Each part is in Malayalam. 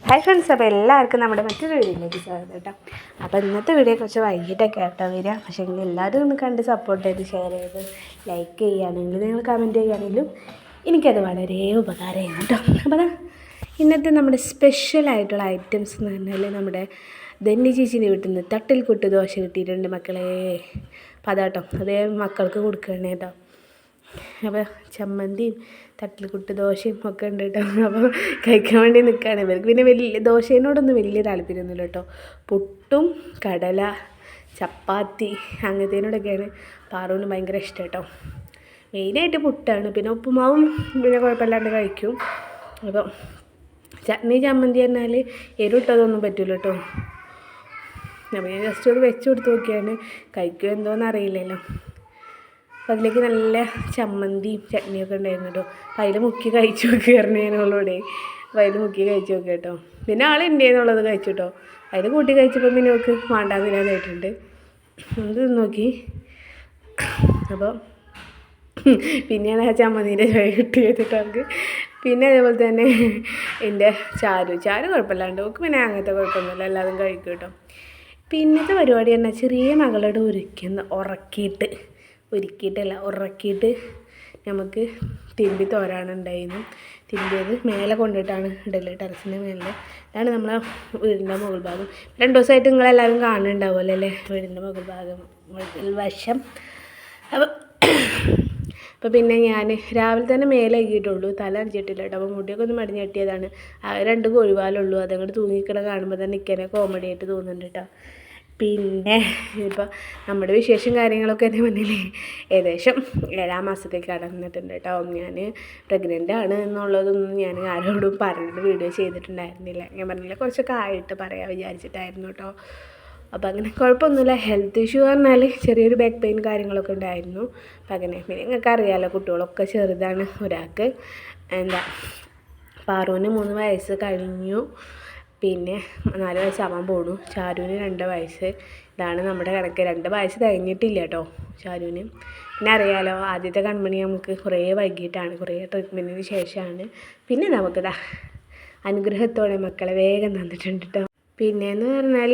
ഹായ് ഫ്രണ്ട്സ്, അപ്പോൾ എല്ലാവർക്കും നമ്മുടെ മറ്റൊരു വീഡിയോയിലേക്ക് സ്വാഗതം കേട്ടോ. അപ്പോൾ ഇന്നത്തെ വീഡിയോ കുറച്ച് വൈകിട്ടൊക്കെ കേട്ടോ വരിക. പക്ഷേ എങ്കിൽ എല്ലാവരും ഒന്ന് കണ്ട് സപ്പോർട്ട് ചെയ്ത് ഷെയർ ചെയ്ത് ലൈക്ക് ചെയ്യുകയാണെങ്കിലും നിങ്ങൾ കമൻറ്റ് ചെയ്യുകയാണെങ്കിലും എനിക്കത് വളരെ ഉപകാരമായിരുന്നു കേട്ടോ. അപ്പോൾ ഇന്നത്തെ നമ്മുടെ സ്പെഷ്യലായിട്ടുള്ള ഐറ്റംസ് എന്ന് പറഞ്ഞാൽ നമ്മുടെ ധന്യ ചേച്ചീൻ്റെ വീട്ടിൽ നിന്ന് തട്ടിൽ കുട്ട് ദോശ കിട്ടിയിട്ടുണ്ട് മക്കളെ. അപ്പോൾ അതാട്ടോ അതേ മക്കൾക്ക് കൊടുക്കണേ കേട്ടോ. അപ്പോൾ ചമ്മന്തിയും തട്ടിൽക്കുട്ട് ദോശയും ഒക്കെ ഉണ്ട് കേട്ടോ. അപ്പോൾ കഴിക്കാൻ വേണ്ടി നിൽക്കുകയാണ്. ഇവർക്ക് പിന്നെ വലിയ ദോശേനോടൊന്നും വലിയ താല്പര്യമൊന്നുമില്ല കേട്ടോ. പുട്ടും കടല ചപ്പാത്തി അങ്ങനത്തേനോടൊക്കെയാണ് പാറുവിന് ഭയങ്കര ഇഷ്ടം കേട്ടോ. മെയിനായിട്ട് പുട്ടാണ്, പിന്നെ ഉപ്പുമാവും പിന്നെ കുഴപ്പമില്ലാണ്ട് കഴിക്കും. അപ്പോൾ ചട്നി ചമ്മന്തി പറഞ്ഞാൽ എരിവിട്ടതൊന്നും പറ്റില്ല കേട്ടോ. അപ്പോൾ ഞാൻ ജസ്റ്റ് ഒന്ന് വെച്ച് കൊടുത്ത് നോക്കിയാണ്, കഴിക്കുമോ എന്തോന്ന് അറിയില്ലല്ലോ. അപ്പോൾ അതിലേക്ക് നല്ല ചമ്മന്തിയും ചട്നിയൊക്കെ ഉണ്ടായിരുന്നു കേട്ടോ. അപ്പോൾ അതിൽ മുക്കി കഴിച്ചു നോക്കി പറഞ്ഞു ഞാനോളോടെ. അപ്പോൾ അതിൽ മുക്കി കഴിച്ചു നോക്കി കേട്ടോ. പിന്നെ ആൾ എന്നുള്ളത് കഴിച്ചു കേട്ടോ. അതിൽ കൂട്ടി കഴിച്ചപ്പോൾ പിന്നെ നമുക്ക് വേണ്ടാന്നില്ലാതായിട്ടുണ്ട്. ഇത് നോക്കി. അപ്പോൾ പിന്നെയാണ് ആ ചമ്മന്തിൻ്റെ ചുവ കിട്ടി ചെയ്തിട്ട് അവർക്ക്. പിന്നെ അതേപോലെ തന്നെ എൻ്റെ ചാരു കുഴപ്പമില്ലാണ്ട് നോക്ക്. പിന്നെ അങ്ങനത്തെ കുഴപ്പമൊന്നുമില്ല, എല്ലാവരും കഴിക്കും കേട്ടോ. പിന്നത്തെ പരിപാടി തന്നെ ചെറിയ മകളുടെ ഉറക്കിയിട്ട് നമുക്ക് തിരുമ്പി തോരാനുണ്ടായിരുന്നു. തിരുമ്പിയത് മേലെ കൊണ്ടിട്ടാണ് ഇടല്, ടെറസിൻ്റെ മേലെ. ഇതാണ് നമ്മളെ വീടിൻ്റെ മുകൾ ഭാഗം. 2 ദിവസമായിട്ട് നിങ്ങളെല്ലാവരും കാണുന്നുണ്ടാവുമല്ലോ അല്ലേ വീടിൻ്റെ മുകൾ ഭാഗം വശം. അപ്പോൾ പിന്നെ ഞാൻ രാവിലെ തന്നെ മേലെ അഴിയിട്ടുള്ളൂ, തല അടിച്ചിട്ടില്ല കേട്ടോ. അപ്പോൾ മുടിയൊക്കെ ഒന്ന് മടിഞ്ഞ് കെട്ടിയതാണ്. 2 കൊഴുവാലുള്ളൂ. അതങ്ങോട്ട് തൂങ്ങിക്കിട കാണുമ്പോൾ തന്നെ നിൽക്കാനേ കോമഡി ആയിട്ട് തോന്നുന്നുണ്ട് കേട്ടോ. പിന്നെ ഇപ്പോൾ നമ്മുടെ വിശേഷം കാര്യങ്ങളൊക്കെ എൻ്റെ മുന്നിൽ ഏകദേശം 7-ാം മാസത്തേക്ക് കടന്നിട്ടുണ്ട് കേട്ടോ. ഞാൻ പ്രഗ്നൻ്റ് ആണ് എന്നുള്ളതൊന്നും ഞാൻ ആരോടും പറഞ്ഞിട്ട് വീഡിയോ ചെയ്തിട്ടുണ്ടായിരുന്നില്ല. ഞാൻ പറഞ്ഞില്ല, കുറച്ചൊക്കെ ആയിട്ട് പറയാൻ വിചാരിച്ചിട്ടായിരുന്നു കേട്ടോ. അപ്പോൾ അങ്ങനെ കുഴപ്പമൊന്നുമില്ല. ഹെൽത്ത് ഇഷ്യൂ പറഞ്ഞാൽ ചെറിയൊരു ബാക്ക് പെയിൻ കാര്യങ്ങളൊക്കെ ഉണ്ടായിരുന്നു. അപ്പം അങ്ങനെ പിന്നെ നിങ്ങൾക്ക് അറിയാമല്ലോ, കുട്ടികളൊക്കെ ചെറുതാണ്. ഒരാൾക്ക് പാറുവിന് 3 വയസ്സ് കഴിഞ്ഞു, പിന്നെ 4 വയസ്സാവാൻ പോണു. ചാരുവിന് 2 വയസ്സ്. ഇതാണ് നമ്മുടെ കണക്ക്. 2 വയസ്സ് കഴിഞ്ഞിട്ടില്ല കേട്ടോ ചാരുവിന്. പിന്നെ അറിയാമല്ലോ, ആദ്യത്തെ കൺമണി നമുക്ക് കുറേ വൈകിട്ടാണ്, കുറേ ട്രീറ്റ്മെൻറ്റിന് ശേഷമാണ്. പിന്നെ നമുക്കിതാ അനുഗ്രഹത്തോടെ മക്കളെ വേഗം തന്നിട്ടുണ്ട് കേട്ടോ. പിന്നെയെന്ന് പറഞ്ഞാൽ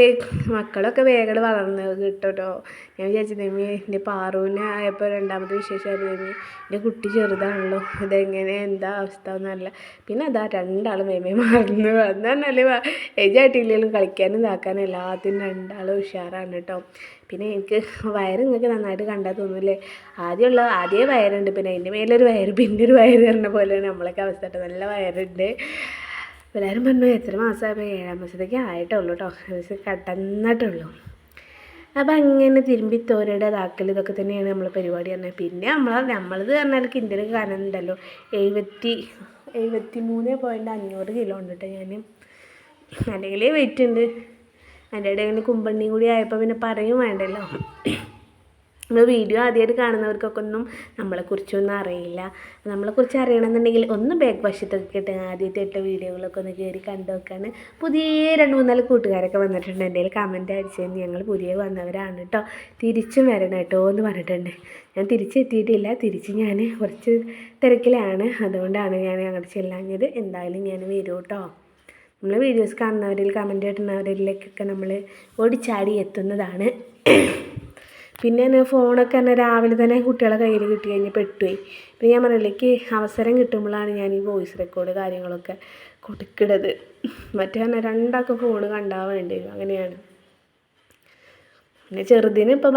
മക്കളൊക്കെ വേഗം വളർന്ന് കിട്ടും കേട്ടോ. ഞാൻ വിചാരിച്ചത് എൻ്റെ പാറുവിനെ ആയപ്പോൾ 2ാമത്തെ വിശേഷമായിരുന്നു. എൻ്റെ കുട്ടി ചെറുതാണല്ലോ, ഇതെങ്ങനെ എന്താ അവസ്ഥ എന്നറിയില്ല. പിന്നെ അതാ 2 ആളും മറന്നു. എന്ന് പറഞ്ഞാൽ ഏജായിട്ടില്ലെങ്കിലും കളിക്കാനും ഇതാക്കാനും എല്ലാത്തിനും 2 ആളും ഉഷാറാണ് കേട്ടോ. പിന്നെ എനിക്ക് വയറ് നിങ്ങൾക്ക് നന്നായിട്ട് കണ്ടാൽ തോന്നില്ലേ. ആദ്യമേ വയറുണ്ട്, പിന്നെ അതിൻ്റെ മേലൊരു വയറ്, പിന്നെ ഒരു വയറ് പറഞ്ഞ പോലെയാണ് നമ്മളൊക്കെ അവസ്ഥ കേട്ടോ. നല്ല വയറുണ്ട്. എല്ലാവരും പറഞ്ഞു എത്ര മാസമായപ്പോൾ 7-ാം മാസത്തേക്ക് ആയിട്ടുള്ളൂ കേട്ടോ, കടന്നിട്ടുള്ളൂ. അപ്പോൾ അങ്ങനെ തിരുമ്പി തോരയുടെ ഇതാക്കൽ ഇതൊക്കെ തന്നെയാണ് നമ്മളെ പരിപാടി പറഞ്ഞത്. പിന്നെ നമ്മളത് പറഞ്ഞാൽ കിൻഡൽ കാണുന്നുണ്ടല്ലോ, 73.500 കിലോ ഉണ്ട് കേട്ടോ ഞാൻ. അല്ലെങ്കിൽ വെയിറ്റ് ഉണ്ട്. അതിൻ്റെ ഇടയിൽ കുമ്പണ്ണിയും കൂടി ആയപ്പോൾ പിന്നെ പറയും വേണ്ടല്ലോ. നമ്മൾ വീഡിയോ ആദ്യമായിട്ട് കാണുന്നവർക്കൊക്കെ ഒന്നും നമ്മളെക്കുറിച്ചൊന്നും അറിയില്ല. നമ്മളെക്കുറിച്ച് അറിയണമെന്നുണ്ടെങ്കിൽ ഒന്ന് ബാക്ക് വശത്തൊക്കെ ഇട്ട് ആദ്യത്തെ 8 വീഡിയോകളൊക്കെ ഒന്ന് കയറി കണ്ടു നോക്കാണ്. പുതിയ 2-3 കൂട്ടുകാരൊക്കെ വന്നിട്ടുണ്ട്. എൻ്റെ കയ്യിൽ കമൻറ്റ് അടിച്ചത് ഞങ്ങൾ പുതിയ വന്നവരാണ് കേട്ടോ, തിരിച്ചും വരണം കേട്ടോ എന്ന് പറഞ്ഞിട്ടുണ്ട്. ഞാൻ തിരിച്ചെത്തിയിട്ടില്ല, ഞാൻ കുറച്ച് തിരക്കിലാണ്. അതുകൊണ്ടാണ് ഞാൻ അങ്ങോട്ട് ചെല്ലാഞ്ഞത്. എന്തായാലും ഞാൻ വരും കേട്ടോ. നമ്മൾ വീഡിയോസ് കാണുന്നവരിൽ കമൻറ്റ് ഇടുന്നവരിലേക്കൊക്കെ നമ്മൾ ഓടിച്ചാടി എത്തുന്നതാണ്. പിന്നെ ഫോണൊക്കെ തന്നെ രാവിലെ തന്നെ കുട്ടികളെ കയ്യിൽ കിട്ടി കഴിഞ്ഞ് പെട്ടുപോയി. പിന്നെ ഞാൻ പറഞ്ഞില്ലേക്ക് അവസരം കിട്ടുമ്പോഴാണ് ഞാൻ ഈ വോയിസ് റെക്കോർഡ് കാര്യങ്ങളൊക്കെ കൊടുക്കുന്നത്. മറ്റേ തന്നെ 2 ആൾക്ക് ഫോണ് കണ്ടാൽ വേണ്ടി വരും, അങ്ങനെയാണ്. പിന്നെ ചെറുതിന് ഇപ്പോൾ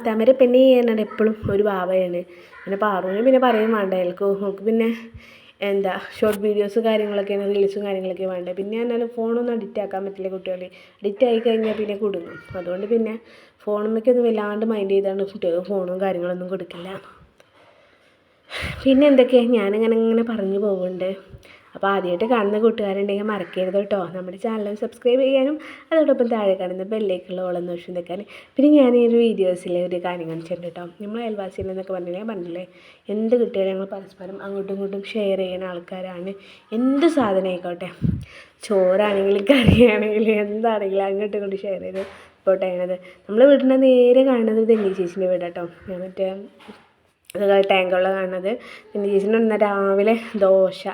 താമര പെണ്ണി ചെയ്യാനാണ് എപ്പോഴും ഒരു ബാവയാണ്. പിന്നെ പാറുവിന് പിന്നെ പറയും വേണ്ട, നമുക്ക് പിന്നെ ഷോർട്ട് വീഡിയോസ് കാര്യങ്ങളൊക്കെയാണ്, റീൽസും കാര്യങ്ങളൊക്കെ വേണ്ടത്. പിന്നെ എന്നാലും ഫോണൊന്നും അഡിക്റ്റ് ആക്കാൻ പറ്റില്ല. കുട്ടികൾ അഡിക്റ്റ് ആയി കഴിഞ്ഞാൽ പിന്നെ കുടുങ്ങും. അതുകൊണ്ട് പിന്നെ ഫോണുമ്മയ്ക്കൊന്നും വല്ലാണ്ട് മൈൻഡ് ചെയ്താണ് കുട്ടികൾ ഫോണും കാര്യങ്ങളൊന്നും കൊടുക്കില്ല. പിന്നെ എന്തൊക്കെയാണ് ഞാനിങ്ങനെ പറഞ്ഞു പോകുന്നുണ്ട്. അപ്പോൾ ആദ്യമായിട്ട് കാണുന്ന കൂട്ടുകാരുണ്ടെങ്കിൽ മറക്കരുത് കേട്ടോ നമ്മുടെ ചാനൽ സബ്സ്ക്രൈബ് ചെയ്യാനും അതോടൊപ്പം താഴെ കാണുന്ന ബെല്ലേക്കുള്ള ഓളം നോഷൻ വെക്കാനും. പിന്നെ ഞാൻ ഈ ഒരു വീഡിയോസിലെ ഒരു കാര്യം കാണിച്ചിട്ടുണ്ട് കേട്ടോ. നമ്മൾ അയൽവാസിയിൽ നിന്നൊക്കെ പറഞ്ഞില്ലേ എന്ത് കിട്ടിയാലും ഞങ്ങൾ പരസ്പരം അങ്ങോട്ടും ഇങ്ങോട്ടും ഷെയർ ചെയ്യുന്ന ആൾക്കാരാണ്. എന്ത് സാധനം ആയിക്കോട്ടെ, ചോറാണെങ്കിലും കറിയാണെങ്കിലും എന്താണെങ്കിലും അങ്ങോട്ടും ഇങ്ങോട്ടും ഷെയർ ചെയ്ത് പോട്ടെ ചെയ്യണത്. നമ്മൾ വീടിൻ്റെ നേരെ കാണുന്നത് ധന്യ ചേച്ചീൻ്റെ വീട് കേട്ടോ. മറ്റേ ടാങ്കുള്ള കാണുന്നത് ധന്യ ചേച്ചീൻ്റെ. രാവിലെ ദോശ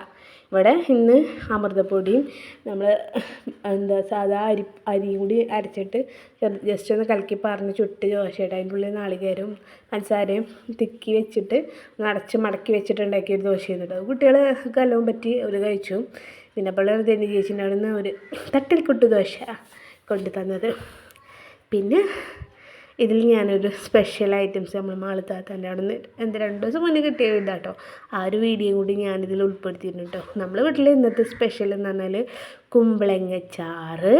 ഇവിടെ ഇന്ന് അമൃതപ്പൊടിയും നമ്മൾ എന്താ സാധാ അരിയും കൂടി അരച്ചിട്ട് ജസ്റ്റ് ഒന്ന് കലക്കി പറഞ്ഞ് ചുട്ട് ദോശയുടെ അതിൻ്റെ ഉള്ളിൽ നാളികേരവും പഞ്ചസാരയും തിക്കി വെച്ചിട്ട് അടച്ച് മടക്കി വെച്ചിട്ട് ഉണ്ടാക്കിയൊരു ദോശ ചെയ്തിട്ട് കുട്ടികൾക്ക് എല്ലാം പറ്റി ഒരു കഴിച്ചു. പിന്നെ അപ്പോൾ തന്നെ ചേച്ചിൻ്റെ അവിടെ നിന്ന് ഒരു തട്ടിൽ കുട്ടു ദോശ കൊണ്ടു തന്നത്. പിന്നെ ഇതിൽ ഞാനൊരു സ്പെഷ്യൽ ഐറ്റംസ് നമ്മൾ മാളിത്താത്തൻ്റെ അവിടെ നിന്ന് 2 ദിവസം മുന്നേ കിട്ടിയ ഇതാട്ടോ. ആ ഒരു വീഡിയോ കൂടി ഞാനിതിൽ ഉൾപ്പെടുത്തിയിരുന്നു കേട്ടോ. നമ്മുടെ വീട്ടിൽ ഇന്നത്തെ സ്പെഷ്യൽ എന്ന് പറഞ്ഞാൽ കുമ്പളങ്ങ ചാറ്,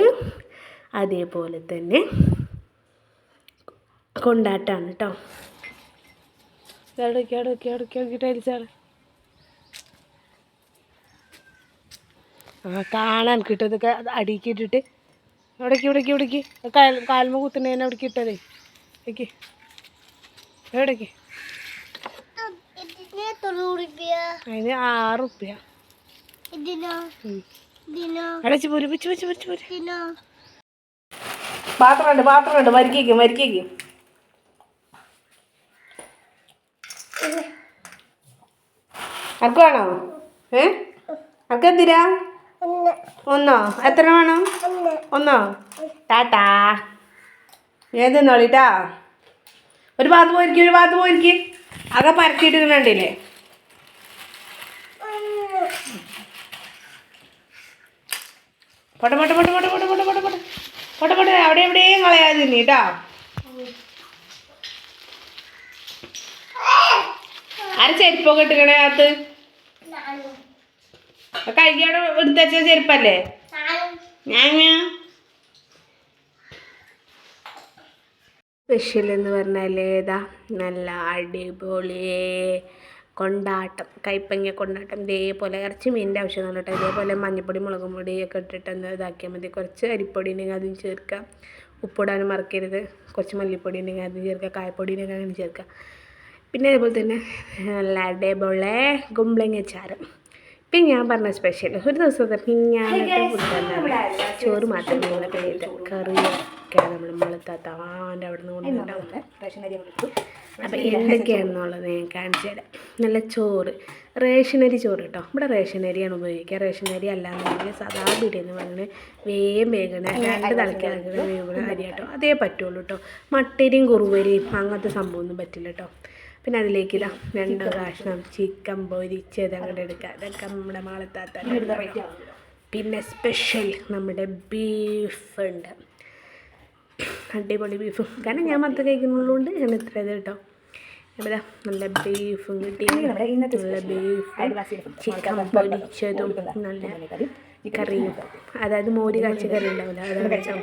അതേപോലെ തന്നെ കൊണ്ടാട്ടാണ് കേട്ടോ. ടൈൽസാണ് കാണാൻ കിട്ടും. ഇതൊക്കെ അടിക്ക് ഇട്ടിട്ട് ഇവിടേക്ക് കാൽമ കുത്തുന്നതിനെ അവിടേക്ക് ഇട്ടതേ എവിടേക്ക് അതിന് 6 റുപ്യ. പാത്രമുണ്ട് വരിക്കും അനക്ക് വേണോ? അനക്കെന്തിരാ? 1 എത്ര വേണം? 1 ടാറ്റാ. ഏത് നോളിട്ടാ ഒരു ഭാഗത്ത് പോയിരിക്കും ആകെ പരത്തിയിട്ട് കണ്ടില്ലേ. പൊട്ട അവിടെ എവിടെയും കളയാതെ കേട്ടോ. ആരെ ചെരുപ്പൊക്കെ ഇട്ടിക്കണേ അകത്ത്? കൈകോടെ എടുത്തുവെച്ച ചെരുപ്പല്ലേ? സ്പെഷ്യൽ എന്ന് പറഞ്ഞാൽ ഏതാ നല്ല അടിപൊളി കൊണ്ടാട്ടം, കൈപ്പങ്ങ കൊണ്ടാട്ടം. ഇതേപോലെ ഇറച്ചി മീനിൻ്റെ ആവശ്യമൊന്നുമില്ല കേട്ടോ. ഇതേപോലെ മഞ്ഞൾപ്പൊടി മുളകും പൊടിയൊക്കെ ഇട്ടിട്ട് ഒന്ന് ഇതാക്കിയാൽ മതി. കുറച്ച് അരിപ്പൊടി ഉണ്ടെങ്കിൽ അതും ചേർക്കാം, ഉപ്പിടാനും മറക്കരുത്. കുറച്ച് മല്ലിപ്പൊടി ഉണ്ടെങ്കിൽ അതും ചേർക്കാം, കായപ്പൊടി ഉണ്ടെങ്കിൽ അങ്ങനെ ചേർക്കാം. പിന്നെ അതേപോലെ തന്നെ നല്ല അടിപൊളി കുമ്പളങ്ങ ചാറ്. പിന്നെ ഞാൻ പറഞ്ഞ സ്പെഷ്യൽ ഒരു ദിവസത്തെ പിന്നാനത്തെ ഫുഡ് ചോറ് മാത്രം നമ്മളെ പേര് കറിയൊക്കെ നമ്മൾ മാളിത്താത്താൻ്റെ അവിടെ നിന്ന് കൊണ്ടുണ്ടാവും. അപ്പോൾ എന്തൊക്കെയാണെന്നുള്ളത് ഞാൻ കാണിച്ചു തരാം. നല്ല ചോറ്, റേഷനരി ചോറ് കേട്ടോ. ഇവിടെ റേഷനരിയാണ് ഉപയോഗിക്കുക. റേഷനരി അല്ലാന്നുണ്ടെങ്കിൽ സാധാ ബിരിയാണി പറഞ്ഞ് വേഗം 2 തിളക്കാൻ വേഗം അരി കേട്ടോ. അതേ പറ്റുള്ളൂ കേട്ടോ. മട്ടരിയും കുറുവരിയും അങ്ങനത്തെ സംഭവമൊന്നും പറ്റില്ല കേട്ടോ. പിന്നെ അതിലേക്ക് 2 കഷ്ണം ചിക്കൻ പൊരിച്ചത് അങ്ങോട്ട് എടുക്കുക. ഇതൊക്കെ നമ്മുടെ മാളിത്താത്ത. പിന്നെ സ്പെഷ്യൽ നമ്മുടെ ബീഫുണ്ട്, അടിപൊളി ബീഫ്. കാരണം ഞാൻ മാത്രം കഴിക്കുന്നുള്ളതുകൊണ്ട് ഞാൻ ഇത്ര ഇത് കേട്ടോ. ഇവിടെ നല്ല ബീഫും കിട്ടി, നല്ല ബീഫ്, ചിക്കൻ പൊരിച്ചതും, നല്ല കറിയും, അതായത് മോര് കാച്ചിയ കറി ഉണ്ടാവില്ല, അതാണ്